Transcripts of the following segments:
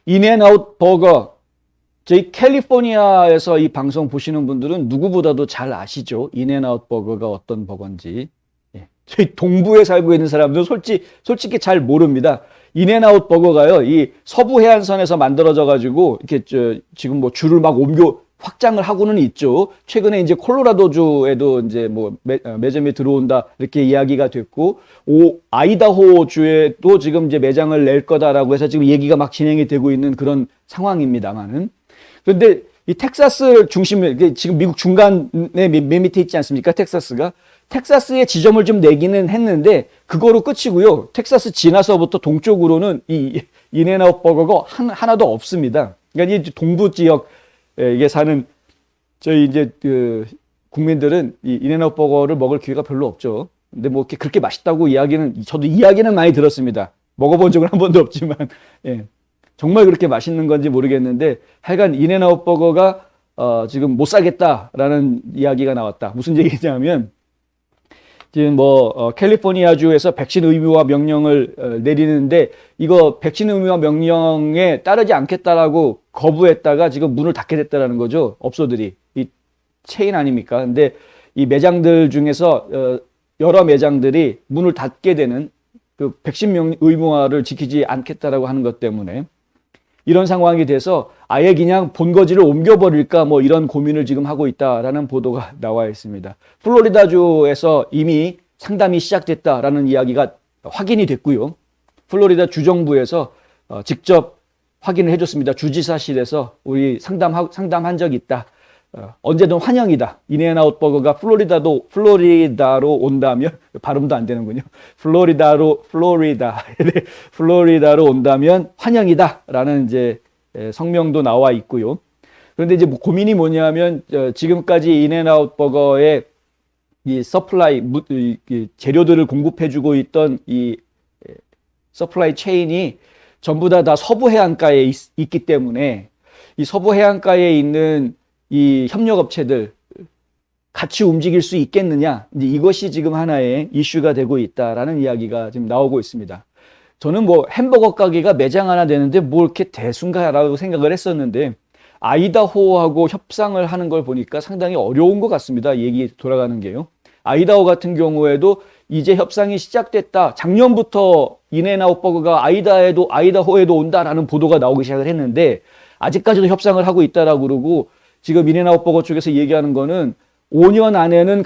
인앤아웃 버거, 저희 캘리포니아에서 이 방송 보시는 분들은 누구보다도 잘 아시죠? 인앤아웃 버거가 어떤 버거인지. 예. 저희 동부에 살고 있는 사람들은 솔직히 잘 모릅니다. 인앤아웃 버거가요, 이 서부 해안선에서 만들어져 가지고 이렇게 지금 뭐 줄을 막 확장을 하고는 있죠. 최근에 이제 콜로라도주에도 이제 뭐 매점이 들어온다 이렇게 이야기가 됐고, 아이다호주에도 지금 이제 매장을 낼 거다라고 해서 지금 얘기가 막 진행이 되고 있는 그런 상황입니다만은. 그런데 이 텍사스 중심에 지금 미국 중간에 맨 밑에 있지 않습니까? 텍사스가. 텍사스에 지점을 좀 내기는 했는데 그거로 끝이고요. 텍사스 지나서부터 동쪽으로는 이 인앤아웃 버거가 하나도 없습니다. 그러니까 이 동부 지역 이게 사는 저희 이제 그 국민들은 이 인앤아웃 버거를 먹을 기회가 별로 없죠. 근데 뭐 그렇게 맛있다고 저도 이야기는 많이 들었습니다. 먹어본 적은 한 번도 없지만, 예. 정말 그렇게 맛있는 건지 모르겠는데, 하여간 인앤아웃 버거가 지금 못 살겠다라는 이야기가 나왔다. 무슨 얘기냐면, 지금 캘리포니아주에서 백신 의무화 명령을 내리는데, 이거 백신 의무화 명령에 따르지 않겠다라고 거부했다가 지금 문을 닫게 됐다라는 거죠. 업소들이. 이 체인 아닙니까? 근데 이 매장들 중에서 여러 매장들이 문을 닫게 되는 그 백신 의무화를 지키지 않겠다라고 하는 것 때문에 이런 상황이 돼서 아예 그냥 본거지를 옮겨버릴까 뭐 이런 고민을 지금 하고 있다라는 보도가 나와 있습니다. 플로리다주에서 이미 상담이 시작됐다라는 이야기가 확인이 됐고요. 플로리다 주정부에서 직접 확인을 해줬습니다. 주지사실에서 우리 상담한 적이 있다. 언제든 환영이다. 인앤아웃 버거가 플로리다로 온다면, 발음도 안 되는군요. 플로리다로 온다면 환영이다. 라는 이제 성명도 나와 있고요. 그런데 이제 고민이 뭐냐면, 지금까지 인앤아웃 버거의 이 서플라이, 재료들을 공급해주고 있던 이 서플라이 체인이 전부 다 서부 해안가에 있기 때문에 이 서부 해안가에 있는 이 협력업체들 같이 움직일 수 있겠느냐, 이제 이것이 지금 하나의 이슈가 되고 있다라는 이야기가 지금 나오고 있습니다. 저는 뭐 햄버거 가게가 매장 하나 되는데 뭐 이렇게 대수인가라고 생각을 했었는데, 아이다호하고 협상을 하는 걸 보니까 상당히 어려운 것 같습니다. 얘기 돌아가는 게요. 아이다호 같은 경우에도 이제 협상이 시작됐다. 작년부터 인앤아웃 버거가 아이다호에도 온다라는 보도가 나오기 시작을 했는데, 아직까지도 협상을 하고 있다라고 그러고, 지금 인앤아웃 버거 쪽에서 얘기하는 거는 5년 안에는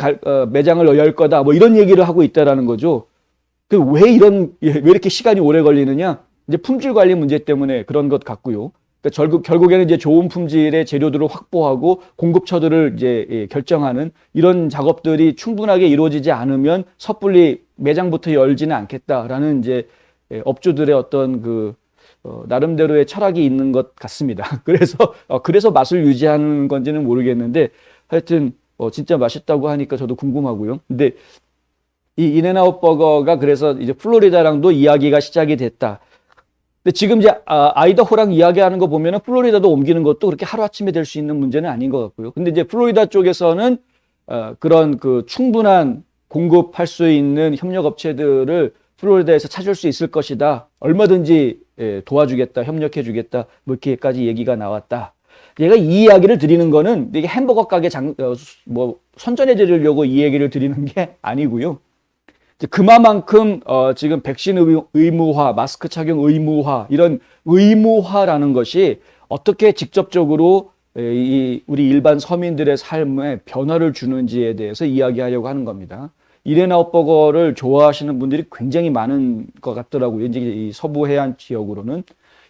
매장을 열 거다. 뭐 이런 얘기를 하고 있다라는 거죠. 왜 이렇게 시간이 오래 걸리느냐? 이제 품질 관리 문제 때문에 그런 것 같고요. 그러니까 결국에는 이제 좋은 품질의 재료들을 확보하고 공급처들을 이제 결정하는 이런 작업들이 충분하게 이루어지지 않으면 섣불리 매장부터 열지는 않겠다라는 이제 업주들의 어떤 나름대로의 철학이 있는 것 같습니다. 그래서 맛을 유지하는 건지는 모르겠는데, 하여튼, 진짜 맛있다고 하니까 저도 궁금하고요. 근데 이 인앤아웃 버거가 그래서 이제 플로리다랑도 이야기가 시작이 됐다. 근데 지금 이제 아이다호랑 이야기하는 거 보면은 플로리다도 옮기는 것도 그렇게 하루아침에 될 수 있는 문제는 아닌 것 같고요. 근데 이제 플로리다 쪽에서는 그런 충분한 공급할 수 있는 협력업체들을 플로리다에서 찾을 수 있을 것이다. 얼마든지 도와주겠다, 협력해주겠다, 뭐 이렇게까지 얘기가 나왔다. 제가 이 이야기를 드리는 거는 이게 햄버거 가게 선전해 드리려고 이 얘기를 드리는 게 아니고요. 그만큼 지금 백신 의무화, 마스크 착용 의무화, 이런 의무화라는 것이 어떻게 직접적으로 우리 일반 서민들의 삶에 변화를 주는지에 대해서 이야기하려고 하는 겁니다. 인앤아웃 버거를 좋아하시는 분들이 굉장히 많은 것 같더라고요. 이제 이 서부 해안 지역으로는.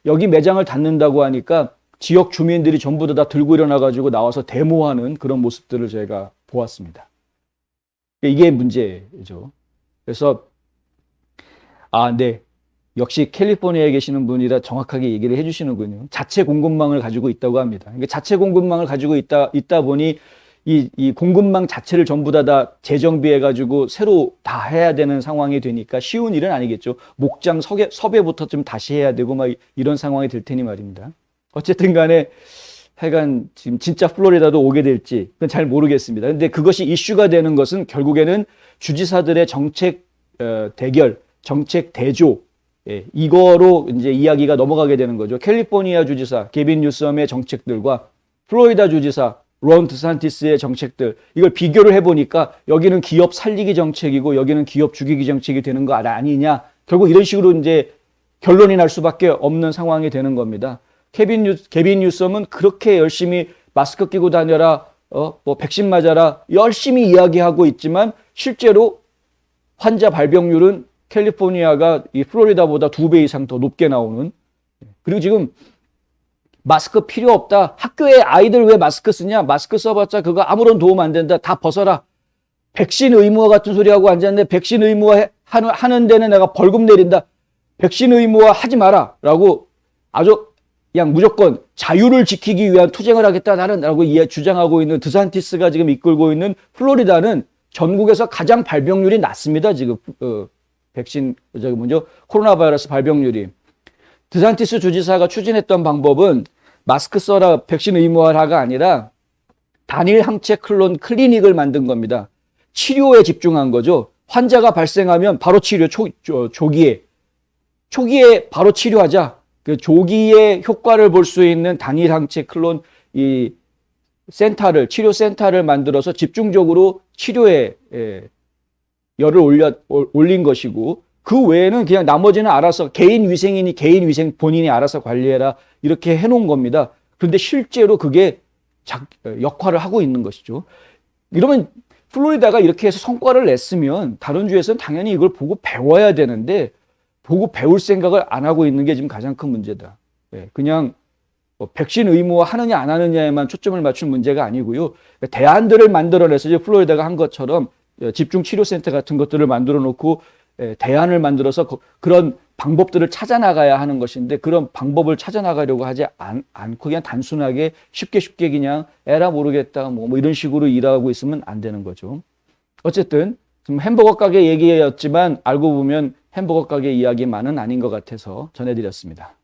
여기 매장을 닫는다고 하니까 지역 주민들이 전부 다 들고 일어나가지고 나와서 데모하는 그런 모습들을 제가 보았습니다. 이게 문제죠. 그래서, 네. 역시 캘리포니아에 계시는 분이라 정확하게 얘기를 해주시는군요. 자체 공급망을 가지고 있다고 합니다. 그러니까 자체 공급망을 가지고 있다 보니 이 공급망 자체를 전부 다 재정비해가지고 새로 다 해야 되는 상황이 되니까 쉬운 일은 아니겠죠. 목장 섭외부터 좀 다시 해야 되고 막 이런 상황이 될 테니 말입니다. 어쨌든 간에 하여간 지금 진짜 플로리다도 오게 될지 그건 잘 모르겠습니다. 근데 그것이 이슈가 되는 것은 결국에는 주지사들의 정책 대결, 정책 대조, 이거로 이제 이야기가 넘어가게 되는 거죠. 캘리포니아 주지사 게빈 뉴섬의 정책들과 플로리다 주지사 론 드산티스의 정책들, 이걸 비교를 해보니까 여기는 기업 살리기 정책이고 여기는 기업 죽이기 정책이 되는 거 아니냐. 결국 이런 식으로 이제 결론이 날 수밖에 없는 상황이 되는 겁니다. 게빈 뉴섬은 그렇게 열심히 마스크 끼고 다녀라, 뭐 백신 맞아라 열심히 이야기하고 있지만 실제로 환자 발병률은 캘리포니아가 이 플로리다보다 2배 이상 더 높게 나오는. 그리고 지금 마스크 필요 없다. 학교에 아이들 왜 마스크 쓰냐? 마스크 써봤자 그거 아무런 도움 안 된다. 다 벗어라. 백신 의무화 같은 소리 하고 앉았는데 백신 의무화 하는 데는 내가 벌금 내린다. 백신 의무화 하지 마라. 라고 아주 그냥 무조건 자유를 지키기 위한 투쟁을 하겠다. 나는 라고 주장하고 있는 드산티스가 지금 이끌고 있는 플로리다는 전국에서 가장 발병률이 낮습니다. 지금 백신 코로나 바이러스 발병률이. 드산티스 주지사가 추진했던 방법은 마스크 써라 백신 의무화가 아니라 단일 항체 클론 클리닉을 만든 겁니다. 치료에 집중한 거죠. 환자가 발생하면 바로 치료, 초기에 바로 치료하자. 그 조기에 효과를 볼 수 있는 단일 항체 클론 치료 센터를 만들어서 집중적으로 치료에 열을 올린 것이고, 그 외에는 그냥 나머지는 알아서 개인 위생이니 개인 위생 본인이 알아서 관리해라 이렇게 해놓은 겁니다. 그런데 실제로 그게 역할을 하고 있는 것이죠. 이러면 플로리다가 이렇게 해서 성과를 냈으면 다른 주에서는 당연히 이걸 보고 배워야 되는데 보고 배울 생각을 안 하고 있는 게 지금 가장 큰 문제다. 그냥 백신 의무화 하느냐 안 하느냐에만 초점을 맞춘 문제가 아니고요. 대안들을 만들어내서 이제 플로리다가 한 것처럼 집중 치료센터 같은 것들을 만들어 놓고 대안을 만들어서 그런 방법들을 찾아 나가야 하는 것인데, 그런 방법을 찾아 나가려고 하지 않고 그냥 단순하게 쉽게 그냥 에라 모르겠다 뭐 이런 식으로 일하고 있으면 안 되는 거죠. 어쨌든 좀 햄버거 가게 얘기였지만 알고 보면 햄버거 가게 이야기만은 아닌 것 같아서 전해드렸습니다.